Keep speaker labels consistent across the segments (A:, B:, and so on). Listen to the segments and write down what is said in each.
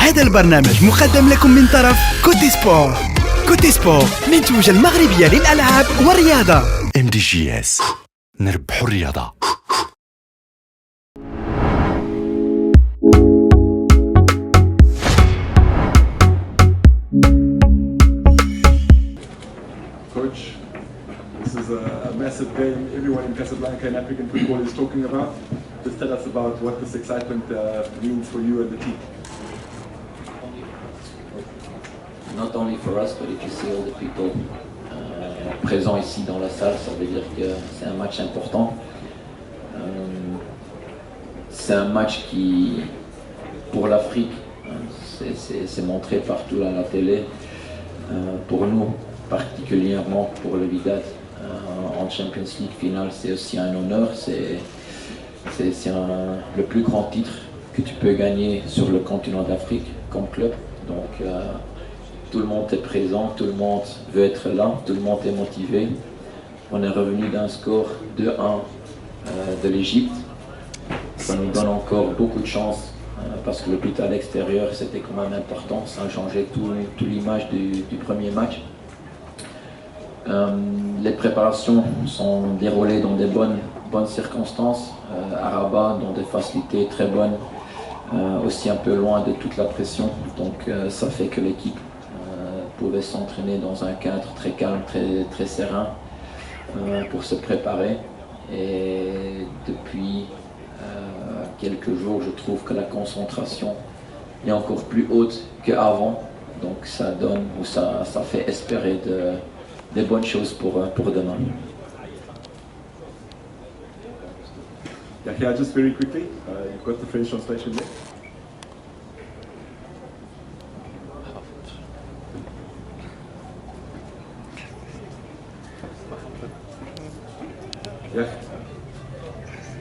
A: هذا البرنامج مقدم لكم من طرف كوتي سبور. كوتي سبور منتوجة المغربية للألعاب والرياضة.
B: MDGS نربحوا الرياضة.
C: Coach, this is a massive game everyone in Casablanca and African football is talking about. Just tell us about what this excitement means for you and the team.
D: Not only for us, but if you see all the people présents ici dans la salle, ça veut dire que c'est un match important. C'est un match qui, pour l'Afrique, c'est montré partout à la télé. Pour nous, particulièrement pour le Wydad, en Champions League finale, c'est aussi un honneur. C'est le plus grand titre que tu peux gagner sur le continent d'Afrique comme club. Donc tout le monde est présent, tout le monde veut être là, tout le monde est motivé. On est revenu d'un score 2-1 de l'Égypte. Ça nous donne encore beaucoup de chance parce que le but à l'extérieur c'était quand même important, ça a changé tout l'image du premier match. Les préparations sont déroulées dans des bonnes circonstances, à Rabat, dans des facilités très bonnes, aussi un peu loin de toute la pression. Donc ça fait que l'équipe pouvait s'entraîner dans un cadre très calme, très serein pour se préparer. Et depuis quelques jours, je trouve que la concentration est encore plus haute qu'avant. Donc ça donne ou ça fait espérer des bonnes choses pour demain.
C: Yahya, just very quickly, you've got the French translation there.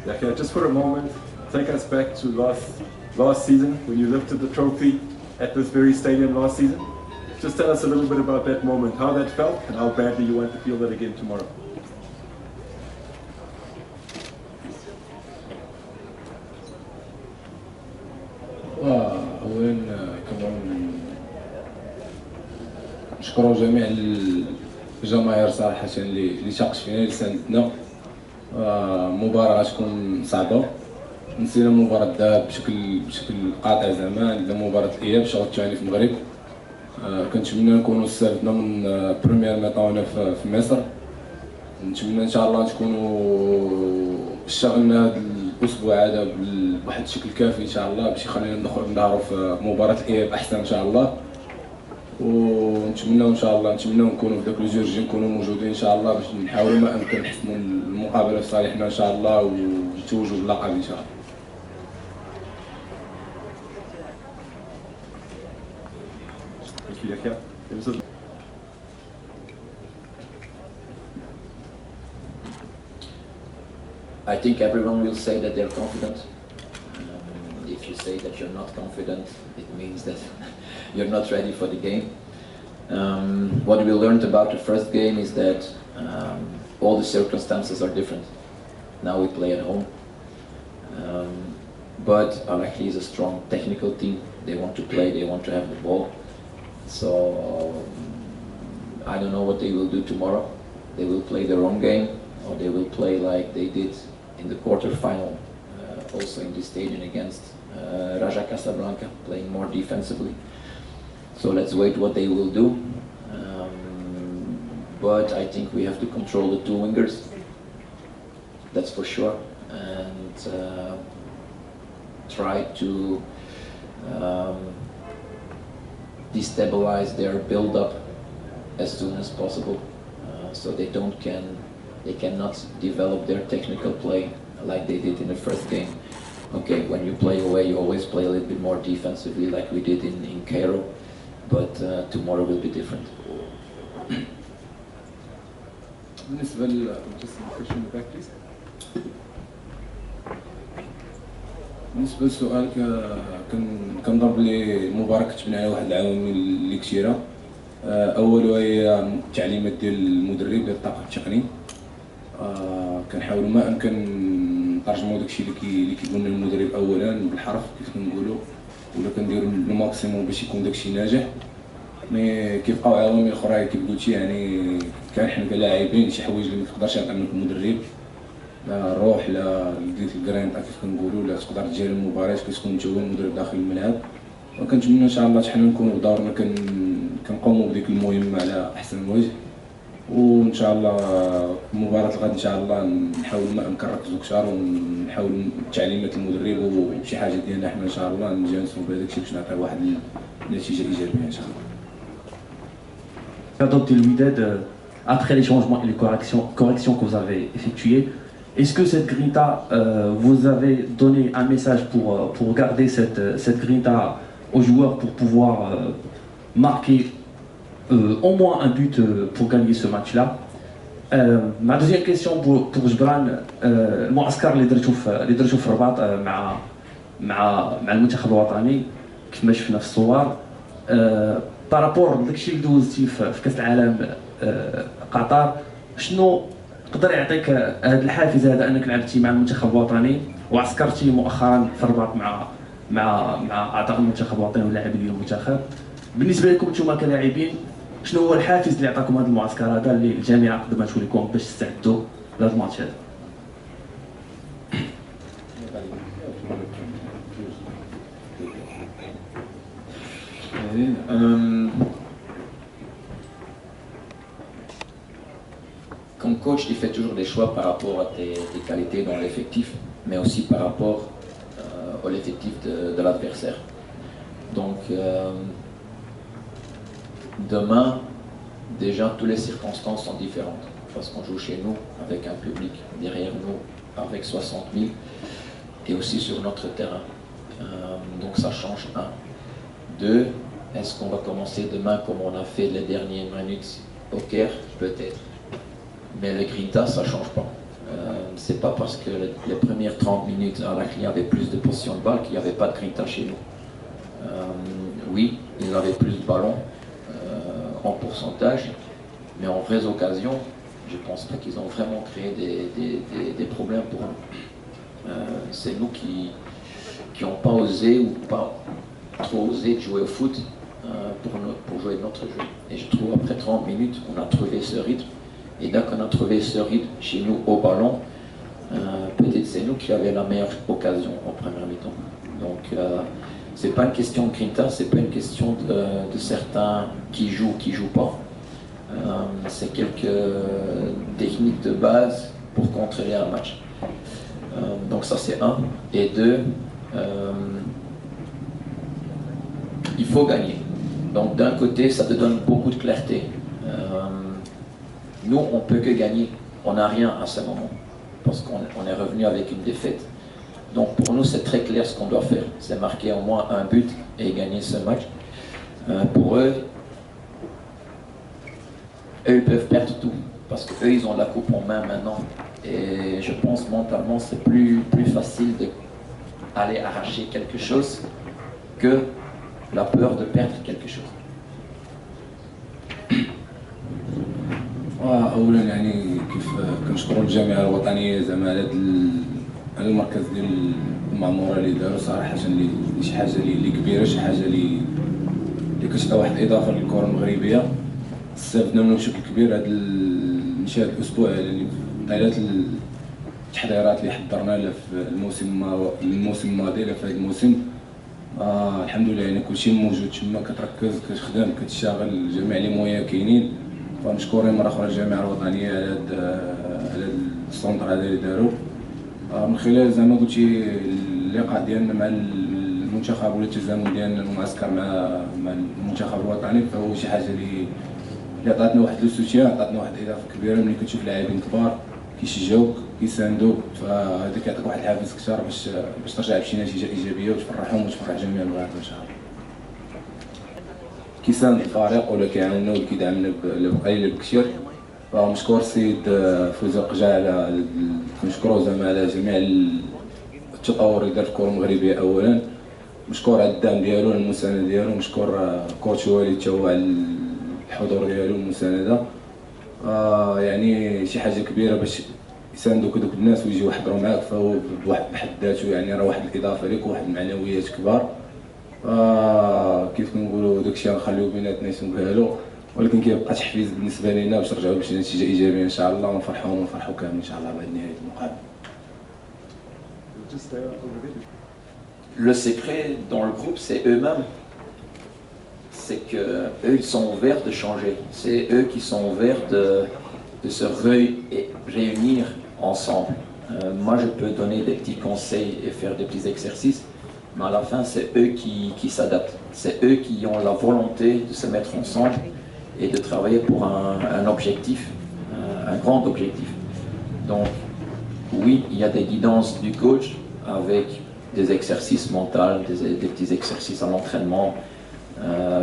C: Yahya, just for a moment, take us back to last season when you lifted the trophy at this very stadium last season. Just tell us a little bit about that moment, how that felt, and how badly you want to feel that again tomorrow.
E: أولا كمان نشكروا جميع الجماهير صراحة اللي شاقت فينا اللي ساندتنا. مباراة غتكون صعبة، نسينا مباراة الذهاب بشكل قاطع زعما مباراة الإياب الشوط الثاني في المغرب. كنتمنى نكونوا استفدنا من بريمير ميطون في مصر. نتمنى ان شاء الله نكونوا اشتغلنا هذا الاسبوع هذا بواحد الشكل كافي ان شاء الله باش يخلينا نظهروا في مباراه الاياب احسن ان شاء الله. ونتمنى ان شاء الله نكونوا في ذاك الجوج نكونوا موجودين ان شاء الله باش نحاولوا ما امكن نحسنوا المقابله في صالحنا ان شاء الله ونتوجوا باللقب ان شاء الله.
D: I think everyone will say that they're confident. If you say that you're not confident, it means that you're not ready for the game. What we learned about the first game is that all the circumstances are different. Now we play at home. But Al Ahly is a strong technical team. They want to play, they want to have the ball. So I don't know what they will do tomorrow. They will play their own game, or they will play like they did in the quarterfinal, also in this stadium against Raja Casablanca, playing more defensively. So let's wait what they will do. But I think we have to control the two wingers, that's for sure, and try to destabilize their build-up as soon as possible, so they cannot develop their technical play like they did in the first game. Okay, when you play away, you always play a little bit more defensively, like we did in Cairo, but tomorrow will be different.
C: بالنسبة
E: بالنسبه للسؤال كنضرب لي المباراه كتبني على واحد العوامل اللي كثيره. اولها هي التعليمات ديال المدرب ديال الطاقم التقني. كنحاولوا ما امكن نترجموا داكشي اللي كيقول لنا المدرب اولا بالحرف كيف كنقولوا، ولا كنديروا الماكسيموم باش يكون داكشي ناجح. مي كيبقاو عوامل اخرى كيف قلتي يعني كان حنا كلاعبين شي حوايج اللي ما تقدرش تعملك المدرب، لا الروح لا ديك الكرينطا كيف كنقولوا، لا تقدر تجاري المباريات كتكون انت هو المدرب داخل الملعب. وكنتمنى ان شاء الله حنا نكونوا بدورنا كنقوموا بديك المهمه على احسن وجه. وان شاء الله مباراه الغد ان شاء الله نحاول نركزوا كثار ونحاول تعليمات المدرب وشي حاجه ديالنا حنا ان شاء الله نجانسوا بهذاك الشيء باش نعطيو واحد النتيجه ايجابيه ان شاء الله.
F: Adopter le Wydad après les changements et les corrections que vous avez effectuées. Est-ce que cette grinta, vous avez donné un message pour garder cette grinta aux joueurs pour pouvoir marquer au moins un but pour gagner ce match-là? Ma deuxième question pour Jbran, المعسكر اللي درتو في الرباط مع المنتخب الوطني كما شفنا في الصور، بارابور داكشي اللي دوزتي في كاس العالم قطر، شنو يقدر يعطيك هذا الحافز هذا انك لعبتي مع المنتخب الوطني وعسكرتي مؤخرا في الرباط مع اعضاء المنتخب الوطني واللاعبين ديال المنتخب؟ بالنسبه لكم نتوما كلاعبين شنو هو الحافز اللي عطاكم هذا المعسكر هذا اللي الجامعه قدمته لكم باش تستعدوا لهذا الماتش هذا؟
D: Comme coach, tu fais toujours des choix par rapport à tes qualités dans l'effectif, mais aussi par rapport à l'effectif de l'adversaire. Donc, demain, déjà, toutes les circonstances sont différentes, parce qu'on joue chez nous, avec un public derrière nous, avec 60 000, et aussi sur notre terrain. Donc ça change un. Deux, est-ce qu'on va commencer demain comme on a fait les dernières minutes au Caire? Peut-être. Mais le grinta, ça ne change pas. C'est pas parce que les premières 30 minutes à la il y avait plus de possession de balle qu'il n'y avait pas de grinta chez nous. Oui, ils avaient plus de ballons en pourcentage, mais en vraies occasions, je ne pense pas qu'ils ont vraiment créé des problèmes pour nous. C'est nous qui n'ont pas osé ou pas trop osé de jouer au foot pour jouer notre jeu. Et je trouve après 30 minutes, on a trouvé ce rythme. Et dès qu'on a trouvé ce rythme chez nous au ballon, peut-être c'est nous qui avions la meilleure occasion en première mi-temps. Donc c'est pas une question de grinta, c'est pas une question de certains qui jouent pas. C'est quelques techniques de base pour contrôler un match. Donc ça c'est un. Et deux, il faut gagner. Donc d'un côté, ça te donne beaucoup de clarté. Nous, on ne peut que gagner. On n'a rien à ce moment. Parce qu'on est revenu avec une défaite. Donc pour nous, c'est très clair ce qu'on doit faire. C'est marquer au moins un but et gagner ce match. Pour eux, ils peuvent perdre tout. Parce qu'eux, ils ont la coupe en main maintenant. Et je pense mentalement, c'est plus facile d'aller arracher quelque chose que la peur de perdre quelque chose.
E: اولا يعني كيف كنشكروا الجامعه الوطنيه زعما على هذا المركز ديال المعموره اللي داروا صراحه اللي شي حاجه اللي كبيره، شي حاجه اللي كتعطي واحد الاضافه للكره المغربيه. استفدنا منه بشكل كبير هذا هذا الاسبوع على التحضيرات اللي حضرنا لها في الموسم الماضي لا في هذا الموسم. الحمد لله يعني كلشي موجود تما، كتركز كتخدم كتشتغل، جميع لي مويا كاينين. فمشكورين مره اخرى الجامعه الوطنيه على هذا السونتر هذا اللي داروا من خلال زعما قلتي اللقاء ديالنا مع المنتخب ولا التزامن ديالنا المعسكر مع المنتخب الوطني. فهو شي حاجه اللي عطاتنا واحد لو سوتيان، عطاتنا واحد الاضافه كبيره. ملي كتشوف لاعبين كبار كيشجعوك كيساندوك، فهذا كيعطيك واحد الحافز كثر باش ترجع بشي نتيجه ايجابيه وتفرحهم وتفرح جميع المغاربه ان شاء الله. كيساند الفريق ولا كيعاوننا ولا كيدعمنا بقليل بكثير. فمشكور السيد فوزي القجع على كنشكروه زعما على جميع التطور اللي دار في الكره المغربيه اولا. مشكور على الدعم ديالو المسانده ديالو. مشكور كوتش والد حتى هو على الحضور ديالو والمسانده. يعني شي حاجه كبيره باش يساندوك هذوك الناس ويجيو يحضروا معاك، فهو بحد ذاته يعني راه واحد الاضافه لك وواحد المعنويات كبار. كيف كنقولوا داكشي غنخليو بيناتنا يتنقالوا، ولكن كيبقى تحفيز بالنسبه لينا باش نرجعوا بشي نتيجه ايجابيه ان شاء الله ونفرحوا كامل ان شاء الله بعد نهايه المقابله.
D: Le secret dans le groupe, c'est eux-mêmes. C'est que eux, ils sont ouverts de changer. C'est eux qui sont ouverts de se réunir ensemble. Moi, je peux donner des petits conseils et faire des petits exercices, mais à la fin, c'est eux qui s'adaptent. C'est eux qui ont la volonté de se mettre ensemble et de travailler pour un objectif, un grand objectif. Donc, oui, il y a des guidances du coach avec des exercices mentaux, des petits exercices à l'entraînement,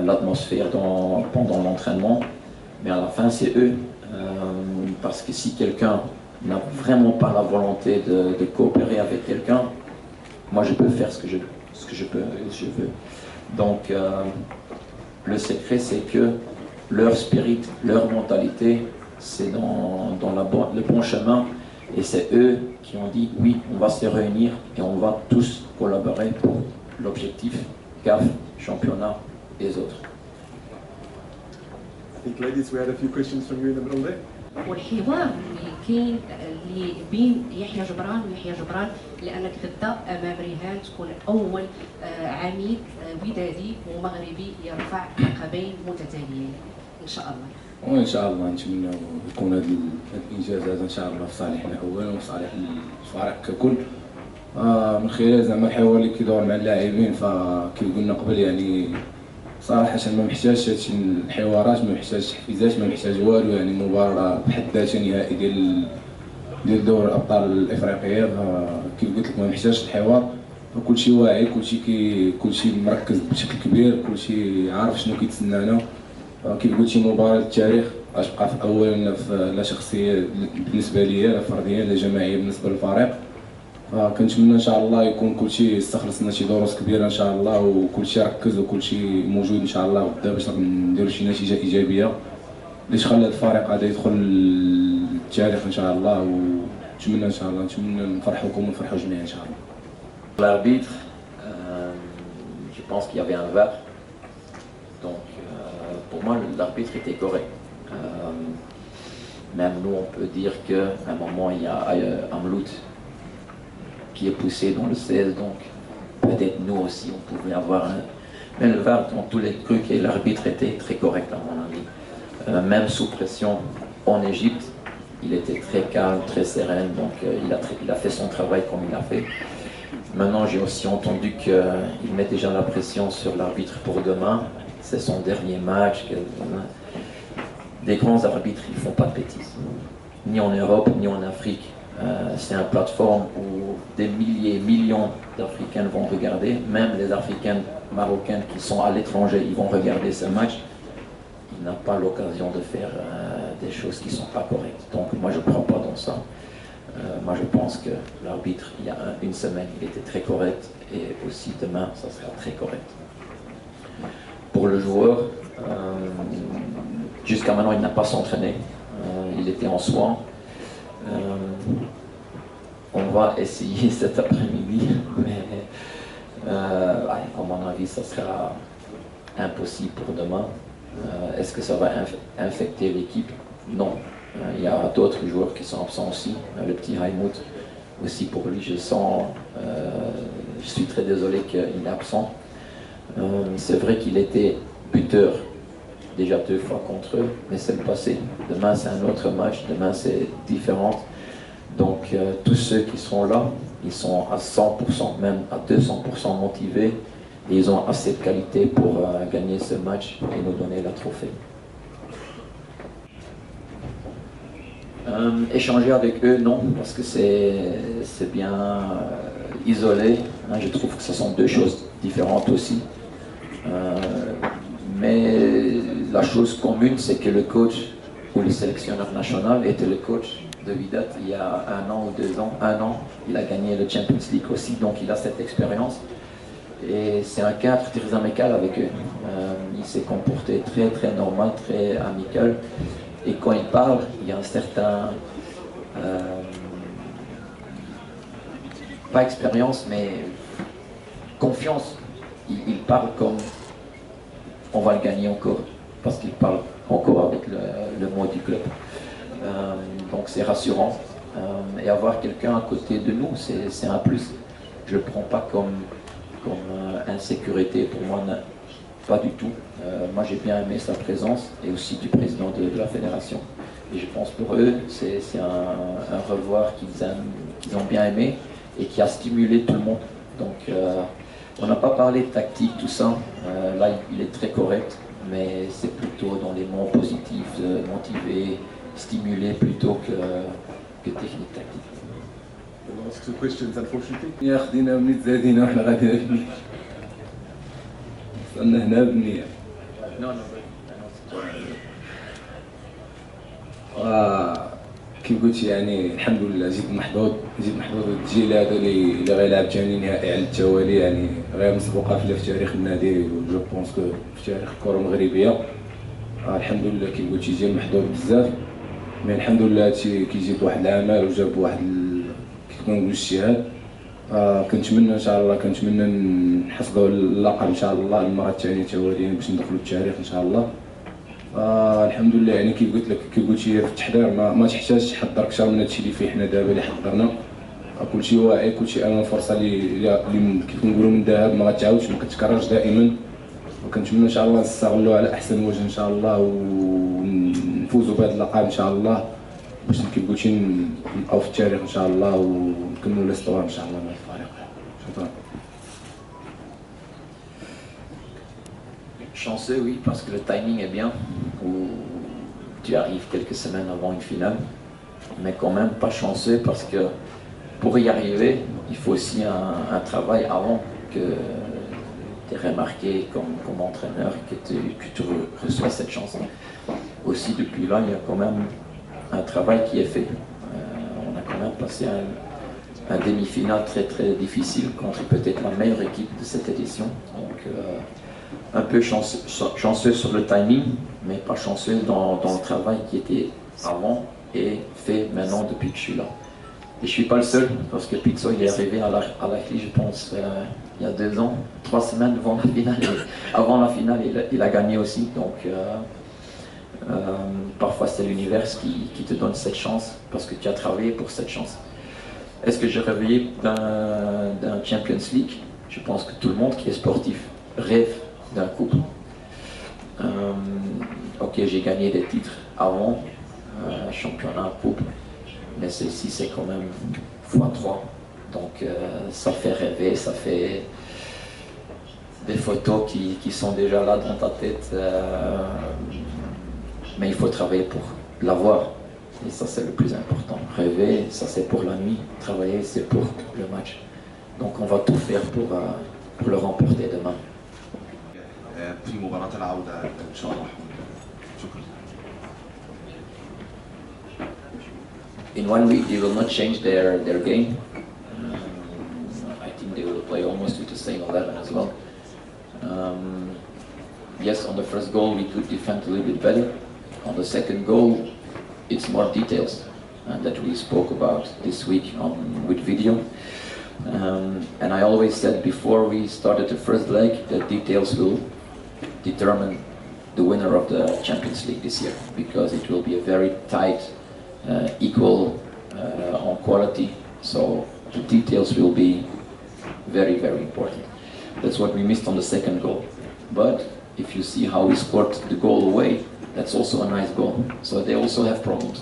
D: l'atmosphère pendant l'entraînement, mais à la fin, c'est eux. Parce que si quelqu'un n'a vraiment pas la volonté de coopérer avec quelqu'un, moi je peux faire ce que je veux. Donc le secret, c'est que leur spirit, leur mentalité, c'est dans le bon chemin, et c'est eux qui ont dit oui, on va se réunir et on va tous collaborer pour l'objectif CAF, championnat et les autres.
C: I think, ladies, we had a few questions from you in the middle there.
G: والحوار اللي كاين اللي بين يحيى جبران ويحيى جبران، لانك غدا امام رهان تكون اول عميد ودادي ومغربي يرفع لقبين متتاليين ان شاء الله.
E: وان شاء الله نتمنى يكون هذا الانجاز هذا ان شاء الله في صالحنا اولا وفي صالح الفريق ككل. من خلال زعما الحوار اللي كيدور مع اللاعبين، فكي قلنا قبل يعني صراحة ما محتاجش هادشي الحوارات، ما محتاجش تحفيزات، ما محتاج والو، يعني مباراة بحد ذاتها نهائي ديال دوري الأبطال الإفريقية. كيف قلت لك ما محتاجش الحوار، كلشي واعي، كلشي مركز بشكل كبير، كلشي عارف شنو كيتسنانا. كيف قلتي مباراة التاريخ غتبقى في أولا لا شخصية بالنسبة ليا، لا فردية، لا جماعية بالنسبة للفريق. كنتمنى ان شاء الله يكون كلشي استخلص لنا شي دروس كبيره ان شاء الله، وكلشي ركز وكلشي موجود ان شاء الله غدا باش نديروا شي نتيجه ايجابيه اللي تخلي الفريق هذا يدخل التاريخ ان شاء الله. ونتمنى ان شاء الله نفرحوكم ونفرحوا جميعا ان شاء الله.
D: L'arbitre, je pense qu'il y avait un VAR, donc pour moi l'arbitre était correct. Même nous on peut dire qu'à un moment il y a Amlout qui est poussé dans le 16, donc peut-être nous aussi on pouvait avoir un... Mais le VAR dans tous les trucs, et l'arbitre était très correct à mon avis. Même sous pression en Égypte, il était très calme, très serein, donc il a fait son travail comme il a fait. Maintenant j'ai aussi entendu qu'il met déjà la pression sur l'arbitre pour demain, c'est son dernier match. Des grands arbitres, ils ne font pas de bêtises, ni en Europe, ni en Afrique. C'est une plateforme où des milliers, millions d'Africains vont regarder, même les Africains marocains qui sont à l'étranger, ils vont regarder ce match. Il n'a pas l'occasion de faire des choses qui ne sont pas correctes. Donc moi je ne crois pas dans ça. Moi je pense que l'arbitre, il y a une semaine, il était très correct, et aussi demain, ça sera très correct. Pour le joueur, jusqu'à maintenant, il n'a pas s'entraîné. Il était en soins. On va essayer cet après-midi, mais à mon avis, ça sera impossible pour demain. Est-ce que ça va infecter l'équipe? Non. Il y a d'autres joueurs qui sont absents aussi. Le petit Raimout, aussi pour lui, je suis très désolé qu'il est absent. C'est vrai qu'il était buteur déjà 2 fois contre eux, mais c'est le passé. Demain c'est un autre match, demain c'est différent. Donc tous ceux qui sont là, ils sont à 100%, même à 200% motivés, et ils ont assez de qualité pour gagner ce match et nous donner la trophée. Échanger avec eux, non, parce que c'est bien isolé. Hein, je trouve que ce sont 2 choses différentes aussi. Mais la chose commune, c'est que le coach ou le sélectionneur national était le coach de Wydad il y a 1 an ou 2 ans. 1 an, il a gagné le Champions League aussi, donc il a cette expérience. Et c'est un cadre très amical avec eux. Il s'est comporté très très normal, très amical. Et quand il parle, il y a un certain... pas expérience, mais confiance. il parle comme on va le gagner encore, parce qu'il parle encore avec le mot du club. Donc c'est rassurant. Et avoir quelqu'un à côté de nous, c'est un plus. Je ne le prends pas comme insécurité pour moi, pas du tout. Moi j'ai bien aimé sa présence et aussi du président de la fédération. Et je pense pour eux, c'est un revoir qu'ils ont bien aimé et qui a stimulé tout le monde. Donc on n'a pas parlé de tactique, tout ça. Là il est très correct, mais c'est plutôt dans les mots positifs, motiver, stimuler plutôt que technique tactique.
C: The last two questions, unfortunately.
E: يا خدينا مني تزادينا وحنا غادي نبني وصلنا هنا بنية
D: Non, non,
E: كيف قلت يعني الحمد لله جيت محظوظ الجيل هذا اللي غيلعب ثاني نهائي على التوالي يعني غير مسبوقه في تاريخ النادي وجو بونس كو في تاريخ الكره المغربيه. الحمد لله كيف قلتي جيل محظوظ بزاف، مي الحمد لله هادشي كيجيب واحد العمل وجاب واحد كيف كنقول الاجتهاد. كنتمنى ان شاء الله كنتمنى نحصدوا اللقب ان شاء الله المره الثانيه تواليا باش ندخلوا التاريخ ان شاء الله. الحمد لله يعني كيف قلت لك كيف قلتي في التحضير ما تحتاجش تحضر اكثر من هادشي اللي فيه حنا دابا اللي حضرنا. كلشي واعي كلشي امام فرصه اللي كيف نقولوا من ذهب ما غتعاودش ما كتكررش دائما، وكنتمنى ان شاء الله نستغلوا على احسن وجه ان شاء الله ونفوزوا بهذا اللقب ان شاء الله باش كيف قلتي نبقاو في التاريخ ان شاء الله ونكملوا الاستوار ان شاء الله مع الفريق. شكرا.
D: Chanceux, oui, parce que le timing est bien, où tu arrives quelques semaines avant une finale, mais quand même pas chanceux parce que pour y arriver, il faut aussi un travail avant que tu es remarqué comme entraîneur, que tu reçois cette chance. Aussi, depuis là, il y a quand même un travail qui est fait. On a quand même passé un demi-finale très très difficile contre peut-être la meilleure équipe de cette édition. Donc, un peu chanceux sur le timing, mais pas chanceux dans le travail qui était avant et fait maintenant depuis que je suis là. Et je ne suis pas le seul, parce que Pizzo il est arrivé à l'Achli, je pense, il y a 2 ans, 3 semaines avant la finale. Et avant la finale, il a gagné aussi. Donc, parfois, c'est l'univers qui te donne cette chance, parce que tu as travaillé pour cette chance. Est-ce que j'ai rêvé d'un Champions League? Je pense que tout le monde qui est sportif rêve d'un couple. Ok, j'ai gagné des titres avant, championnat, coupe, mais celle-ci c'est quand même x3. Donc ça fait rêver, ça fait des photos qui sont déjà là dans ta tête. Mais il faut travailler pour l'avoir. Et ça c'est le plus important. Rêver, ça c'est pour la nuit. Travailler, c'est pour le match. Donc on va tout faire pour le remporter demain.
H: في مباراة العودة إن شاء الله. شكرا.
D: In 1 week they will not change their game. I think they will play almost with the same 11 as well. Yes, on the first goal we could defend a little bit better. On the second goal, it's more details that we spoke about this week with video. And I always said before we started the first leg that details will determine the winner of the Champions League this year, because it will be a very tight, equal on quality. So the details will be very, very important. That's what we missed on the second goal. But if you see how we scored the goal away, that's also a nice goal. So they also have problems.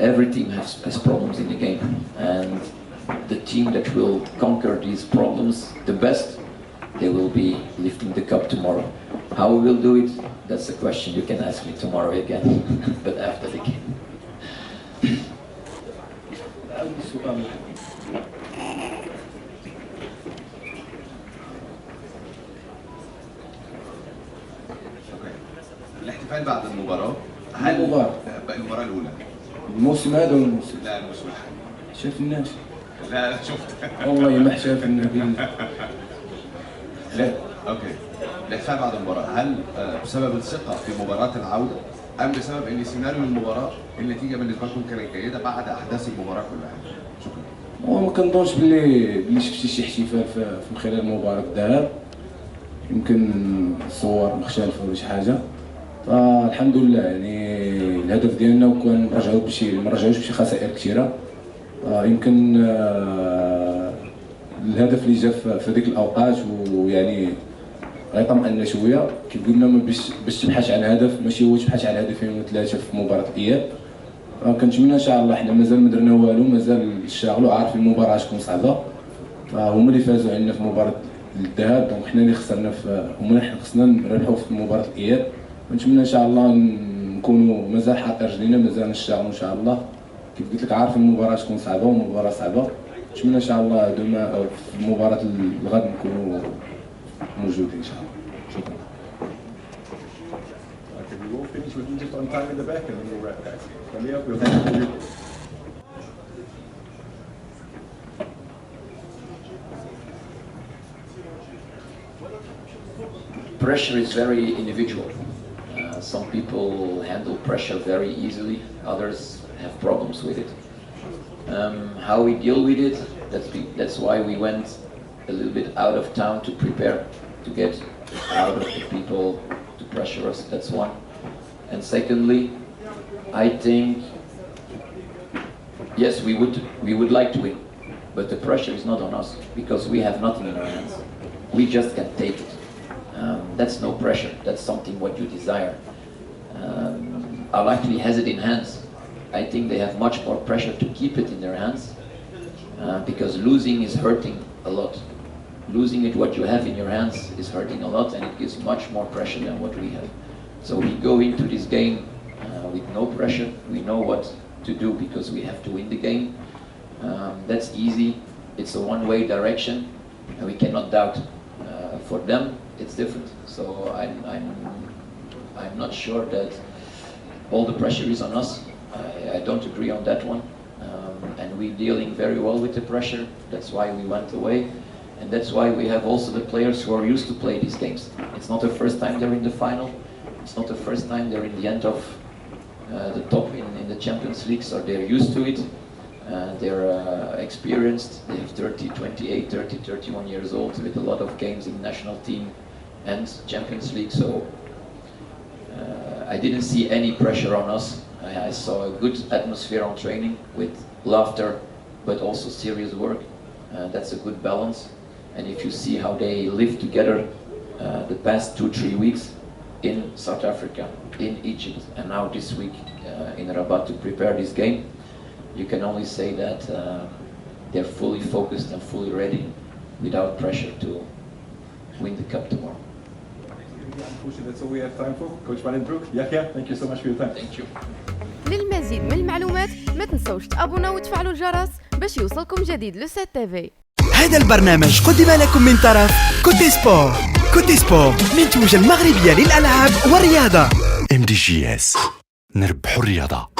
D: Every team has problems in the game, and the team that will conquer these problems the best, they will be lifting the cup tomorrow. How we will do it, that's a question you can ask me tomorrow again, but after the game.
H: الاحتفال بعد المباراة المباراة الأولى
E: الموسم هذا والموسم
H: لا الموسم الحالي
E: شاف الناس
H: لا شفت
E: والله ما شاف النبي.
H: لا اوكي الاحتفال بعد المباراة هل بسبب الثقة في مباراة العودة أم بسبب إن سيناريو المباراة النتيجة بالنسبة لكم كانت جيدة بعد أحداث المباراة كلها؟ شكرا.
E: وما كنظنش باللي شفتي شي احتفال من خلال مباراة الذهاب. يمكن صور مختلفه ولا شي حاجه. فالحمد لله يعني الهدف ديالنا وكان ما رجعوش بشي خسائر كثيره. يمكن الهدف اللي جا في هذيك الاوقات ويعني غيطمئن شويه كيف قلنا باش تبحث عن هدف ماشي هو تبحث عن هدفين ولا ثلاثه في مباراه الاياب. كنتمنى ان شاء الله حنا مازال ما درنا والو مازال نشتغلوا عارفين المباراه تكون صعبه. فهما اللي فازوا عندنا في مباراه الذهاب دونك حنا اللي خسرنا هما اللي خصنا نربحوا في مباراه الاياب. نتمنى ان شاء الله نكونوا مازال حاطين رجلينا مازال نشتغلوا ان شاء الله. كيف قلت لك عارف المباراه تكون صعبه ومباراه صعبه. نتمنى ان شاء الله دوما في مباراه الغد نكونوا موجودين ان شاء الله. شكرا.
C: Okay, we will finish with Egypt on time in the back and then we'll wrap, guys. Kamia, we'll thank you.
D: Pressure is very individual. Some people handle pressure very easily, others have problems with it. How we deal with it, that's why we went a little bit out of town to prepare, to get out of the people to pressure us, that's one. And secondly, I think, yes, we would like to win, but the pressure is not on us because we have nothing in our hands. We just can take it. That's no pressure, that's something what you desire. Al-Ahly has it in hands. I think they have much more pressure to keep it in their hands because losing is hurting a lot. Losing it what you have in your hands is hurting a lot and it gives much more pressure than what we have. So we go into this game with no pressure. We know what to do because we have to win the game. That's easy. It's a one-way direction and we cannot doubt. For them, it's different. So I'm not sure that all the pressure is on us. I don't agree on that one. And we're dealing very well with the pressure. That's why we went away. And that's why we have also the players who are used to play these games. It's not the first time they're in the final. It's not the first time they're in the end of the top in the Champions League, so they're used to it. They're experienced. They have 30, 28, 30, 31 years old with a lot of games in national team and Champions League. So I didn't see any pressure on us. I saw a good atmosphere on training with laughter, but also serious work. That's a good balance. And if you see how they live together the past 2-3 weeks in South Africa, in Egypt, and now this week in Rabat to prepare this game, you can only say that they're fully focused and fully ready without pressure to win the cup tomorrow.
C: Unfortunately, that's all we have time for. Coach Van den Broek, Yahya, thank you so much for your time.
D: Thank you.
I: للمزيد من المعلومات ما تنسوش تابونا وتفعلوا الجرس باش يوصلكم جديد لو 7 تيفي.
A: هذا البرنامج قدم لكم من طرف كوتي سبور. كوتي سبور منتوجة المغربية للألعاب والرياضة.
B: MDGS نربحوا الرياضة.